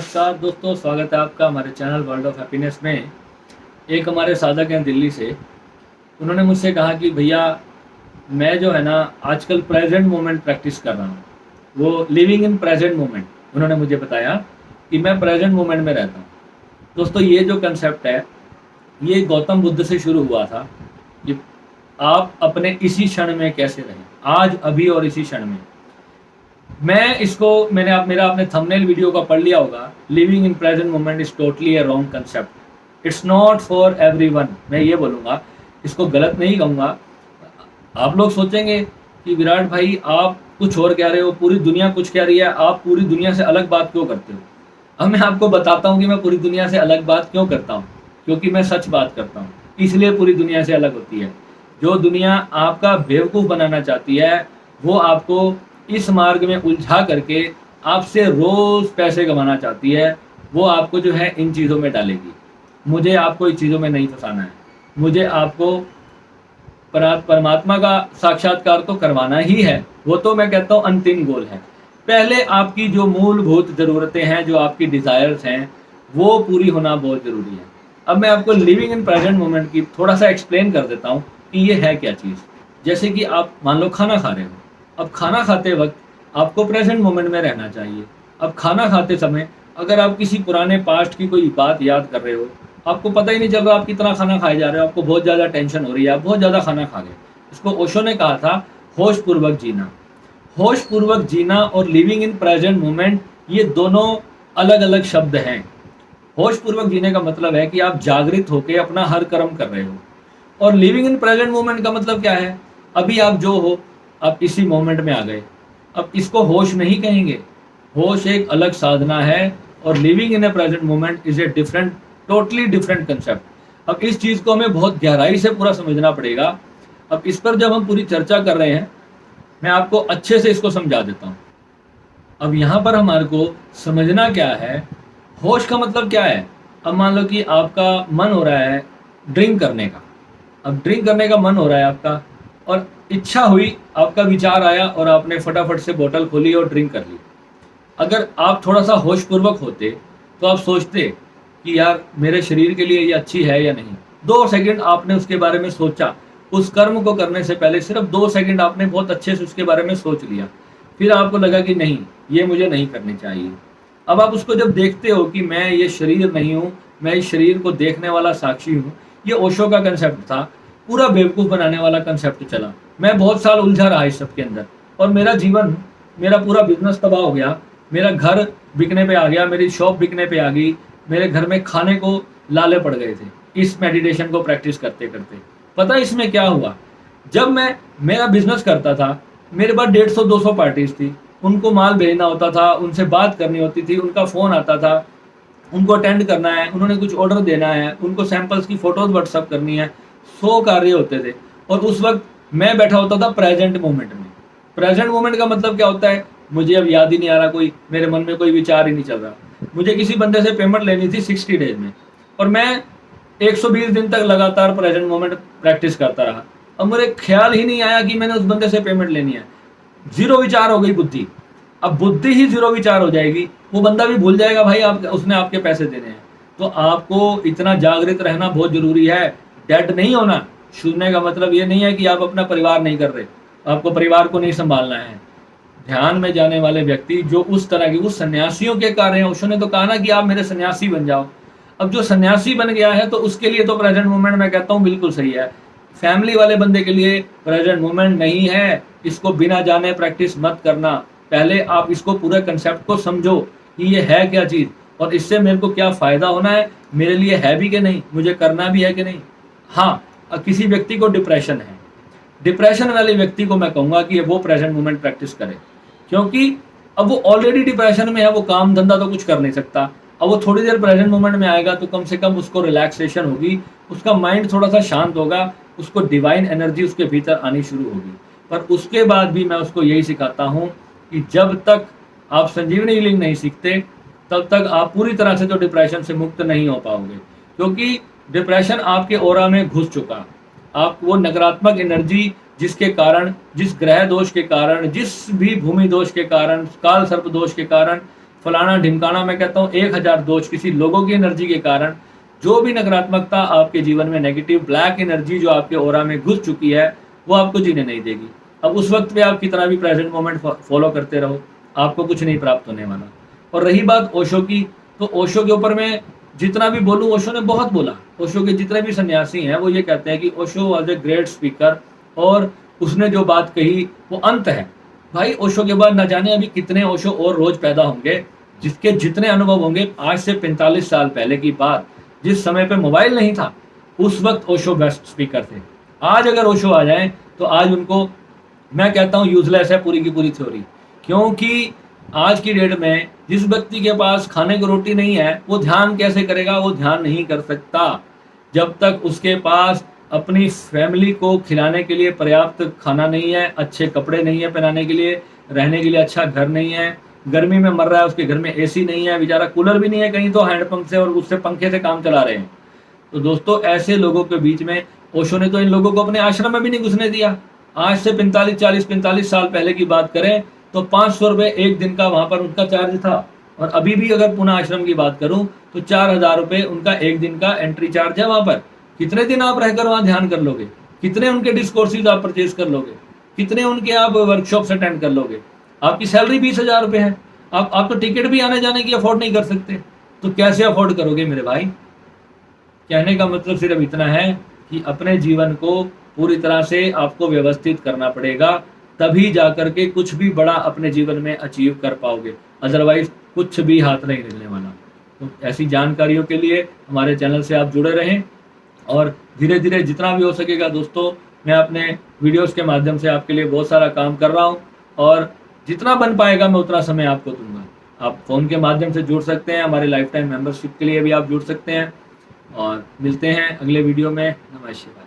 नमस्कार दोस्तों, स्वागत है आपका हमारे चैनल वर्ल्ड ऑफ हैप्पीनेस में। एक हमारे साधक हैं दिल्ली से, उन्होंने मुझसे कहा कि भैया मैं जो है ना आजकल प्रेजेंट मोमेंट प्रैक्टिस कर रहा हूँ। वो लिविंग इन प्रेजेंट मोमेंट, उन्होंने मुझे बताया कि मैं प्रेजेंट मोमेंट में रहता हूँ। दोस्तों, ये जो कंसेप्ट है ये गौतम बुद्ध से शुरू हुआ था कि आप अपने इसी क्षण में कैसे रहें, आज अभी और इसी क्षण में। मेरा आपने थंबनेल वीडियो का पढ़ लिया होगा। Living in present moment is totally a wrong concept, it's not for everyone. मैं ये बोलूँगा, इसको गलत नहीं कहूँगा। आप लोग सोचेंगे कि विराट भाई आप कुछ और कह रहे हो, पूरी दुनिया कुछ कह रही है, आप पूरी दुनिया से अलग बात क्यों करते हो। अब मैं आपको बताता हूँ कि मैं पूरी दुनिया से अलग बात क्यों करता हूँ। क्योंकि मैं सच बात करता हूँ, इसलिए पूरी दुनिया से अलग होती है। जो दुनिया आपका बेवकूफ़ बनाना चाहती है वो आपको इस मार्ग में उलझा करके आपसे रोज़ पैसे कमाना चाहती है, वो आपको जो है इन चीज़ों में डालेगी। मुझे आपको इन चीज़ों में नहीं फंसाना है। मुझे आपको परमात्मा का साक्षात्कार तो करवाना ही है, वो तो मैं कहता हूँ अंतिम गोल है। पहले आपकी जो मूलभूत ज़रूरतें हैं, जो आपकी डिज़ायर्स हैं, वो पूरी होना बहुत ज़रूरी है। अब मैं आपको लिविंग इन प्रेजेंट मोमेंट की थोड़ा सा एक्सप्लेन कर देता हूँ कि ये है क्या चीज़। जैसे कि आप मान लो खाना खा रहे हो। अब खाना खाते वक्त आपको प्रेजेंट मोमेंट में रहना चाहिए। अब खाना खाते समय अगर आप किसी पुराने पास्ट की कोई बात याद कर रहे हो, आपको पता ही नहीं चल रहा आप कितना खाना खाए जा रहे हो, आपको बहुत ज़्यादा टेंशन हो रही है, आप बहुत ज़्यादा खाना खा गए। इसको ओशो ने कहा था होश पूर्वक जीना। होश पूर्वक जीना और लिविंग इन प्रेजेंट मोमेंट, ये दोनों अलग अलग शब्द हैं। होश पूर्वक जीने का मतलब है कि आप जागृत होकर अपना हर कर्म कर रहे हो, और लिविंग इन प्रेजेंट मोमेंट का मतलब क्या है, अभी आप जो हो आप इसी मोमेंट में आ गए। अब इसको होश नहीं कहेंगे, होश एक अलग साधना है, और living in A present moment is a different, totally different concept. अब इस चीज़ को हमें बहुत गहराई से पूरा समझना पड़ेगा। अब इस पर जब हम पूरी चर्चा कर रहे हैं, मैं आपको अच्छे से इसको समझा देता हूँ। अब यहाँ पर हमारे को समझना क्या है, होश का मतलब क्या है। अब मान लो कि आपका मन हो रहा है ड्रिंक करने का। अब ड्रिंक करने का मन हो रहा है आपका, और इच्छा हुई, आपका विचार आया और आपने फटाफट से बोतल खोली और ड्रिंक कर ली। अगर आप थोड़ा सा होशपूर्वक होते तो आप सोचते कि यार मेरे शरीर के लिए ये अच्छी है या नहीं। 2 सेकंड आपने उसके बारे में सोचा। उस कर्म को करने से पहले सिर्फ 2 सेकंड आपने बहुत अच्छे से उसके बारे में सोच लिया। फिर आपको लगा कि नहीं, ये मुझे नहीं करनी चाहिए। अब आप उसको जब देखते हो कि मैं ये शरीर नहीं हूँ, मैं इस शरीर को देखने वाला साक्षी हूँ। ये ओशो का कंसेप्ट था, पूरा बेवकूफ़ बनाने वाला कंसेप्ट चला। मैं बहुत साल उलझा रहा इस सब के अंदर, और मेरा जीवन, मेरा पूरा बिजनेस तबाह हो गया। मेरा घर बिकने पे आ गया, मेरी शॉप बिकने पे आ गई, मेरे घर में खाने को लाले पड़ गए थे इस मेडिटेशन को प्रैक्टिस करते करते। पता है इसमें क्या हुआ, जब मैं मेरा बिजनेस करता था, मेरे पास 150-200 पार्टीज थी, उनको माल भेजना होता था, उनसे बात करनी होती थी, उनका फ़ोन आता था, उनको अटेंड करना है, उन्होंने कुछ ऑर्डर देना है, उनको सैंपल्स की फ़ोटोज़ व्हाट्सअप करनी है, 100 कार्य होते थे। और उस वक्त मैं बैठा होता था प्रेजेंट मोमेंट में। प्रेजेंट मोमेंट का मतलब क्या होता है, मुझे अब याद ही नहीं आ रहा, कोई मेरे मन में कोई विचार ही नहीं चल रहा। मुझे किसी बंदे से पेमेंट लेनी थी 60 डेज में, और मैं 120 दिन तक लगातार प्रेजेंट मोमेंट प्रैक्टिस करता रहा। अब मुझे ख्याल ही नहीं आया कि मैंने उस बंदे से पेमेंट लेनी है। जीरो विचार हो गई बुद्धि। अब बुद्धि ही जीरो विचार हो जाएगी, वो बंदा भी भूल जाएगा भाई आप उसने आपके पैसे देने हैं। तो आपको इतना जागृत रहना बहुत जरूरी है, डेड नहीं होना। शून्य का मतलब ये नहीं है कि आप अपना परिवार नहीं कर रहे, आपको परिवार को नहीं संभालना है। ध्यान में जाने वाले व्यक्ति जो उस तरह के, उस सन्यासियों के कार्य हैं, उसने तो कहा ना कि आप मेरे सन्यासी बन जाओ। अब जो सन्यासी बन गया है तो उसके लिए तो प्रेजेंट मोमेंट मैं कहता हूँ बिल्कुल सही है। फैमिली वाले बंदे के लिए प्रेजेंट मोमेंट नहीं है। इसको बिना जाने प्रैक्टिस मत करना। पहले आप इसको पूरे कंसेप्ट को समझो कि ये है क्या चीज़, और इससे मेरे को क्या फ़ायदा होना है, मेरे लिए है भी कि नहीं, मुझे करना भी है कि नहीं। हाँ, किसी व्यक्ति को डिप्रेशन है, डिप्रेशन वाले व्यक्ति को मैं कहूँगा कि वो प्रेजेंट मोमेंट प्रैक्टिस करे, क्योंकि अब वो ऑलरेडी डिप्रेशन में है, वो काम धंधा तो कुछ कर नहीं सकता। अब वो थोड़ी देर प्रेजेंट मोमेंट में आएगा तो कम से कम उसको रिलैक्सेशन होगी, उसका माइंड थोड़ा सा शांत होगा, उसको डिवाइन एनर्जी उसके भीतर आनी शुरू होगी। पर उसके बाद भी मैं उसको यही सिखाता हूँ कि जब तक आप संजीवनी हीलिंग नहीं सीखते तब तक आप पूरी तरह से तो डिप्रेशन से मुक्त नहीं हो पाओगे, क्योंकि डिप्रेशन आपके ऑरा में घुस चुका। आप वो नकारात्मक एनर्जी जिसके कारण, जिस ग्रह दोष के कारण, जिस भी भूमि दोष के कारण, काल सर्प दोष के कारण फलाना ढिमकाना, मैं कहता हूँ 1000 दोष किसी लोगों की एनर्जी के कारण, जो भी नकारात्मकता आपके जीवन में, नेगेटिव ब्लैक एनर्जी जो आपके ऑरा में घुस चुकी है, वो आपको जीने नहीं देगी। अब उस वक्त पे आप कितना भी प्रेजेंट मोमेंट फॉलो करते रहो, आपको कुछ नहीं प्राप्त होने वाला। और रही बात ओशो की, तो ओशो के ऊपर मैं जितना भी बोलूँ, ओशो ने बहुत बोला। ओशो के जितने भी सन्यासी हैं वो ये कहते हैं कि Osho was a great speaker, और उसने जो बात कही वो अंत है। भाई ओशो के बाद न जाने अभी कितने ओशो और रोज पैदा होंगे, जिसके जितने अनुभव होंगे। आज से 45 साल पहले की बात, जिस समय पे मोबाइल नहीं था, उस वक्त ओशो बेस्ट स्पीकर थे। आज अगर ओशो आ जाए तो आज उनको मैं कहता हूँ यूजलेस है पूरी की पूरी थ्योरी। क्योंकि आज की डेट में जिस व्यक्ति के पास खाने को रोटी नहीं है, वो ध्यान कैसे करेगा? वो ध्यान नहीं कर सकता जब तक उसके पास अपनी फैमिली को खिलाने के लिए पर्याप्त खाना नहीं है, अच्छे कपड़े नहीं है पहनाने के लिए, रहने के लिए अच्छा घर नहीं है, गर्मी में मर रहा है, उसके घर में एसी नहीं है, बेचारा कूलर भी नहीं है, कहीं तो हैंडपंप से और उससे पंखे से काम चला रहे हैं। तो दोस्तों ऐसे लोगों के बीच में ओशो ने तो इन लोगों को अपने आश्रम में भी नहीं घुसने दिया। आज से 45 साल पहले की बात करें तो 500 रुपये एक दिन का वहाँ पर उनका चार्ज था। और अभी भी अगर पुणे आश्रम की बात करूँ तो 4000 रुपये उनका एक दिन का एंट्री चार्ज है वहाँ पर। कितने दिन आप रहकर वहाँ ध्यान कर लोगे? कितने उनके डिस्कोर्सेज आप परचेज कर लोगे? कितने उनके आप वर्कशॉप्स अटेंड कर लोगे? आपकी सैलरी 20,000 रुपये है, आप तो टिकट भी आने जाने की अफोर्ड नहीं कर सकते, तो कैसे अफोर्ड करोगे मेरे भाई? कहने का मतलब सिर्फ इतना है कि अपने जीवन को पूरी तरह से आपको व्यवस्थित करना पड़ेगा, तभी जाकर के कुछ भी बड़ा अपने जीवन में अचीव कर पाओगे, अदरवाइज कुछ भी हाथ नहीं लगने वाला। तो ऐसी जानकारियों के लिए हमारे चैनल से आप जुड़े रहें, और धीरे धीरे जितना भी हो सकेगा दोस्तों, मैं अपने वीडियोस के माध्यम से आपके लिए बहुत सारा काम कर रहा हूँ, और जितना बन पाएगा मैं उतना समय आपको दूंगा। आप फ़ोन के माध्यम से जुड़ सकते हैं, हमारे लाइफ टाइम मेंबरशिप के लिए भी आप जुड़ सकते हैं, और मिलते हैं अगले वीडियो में। नमस्कार।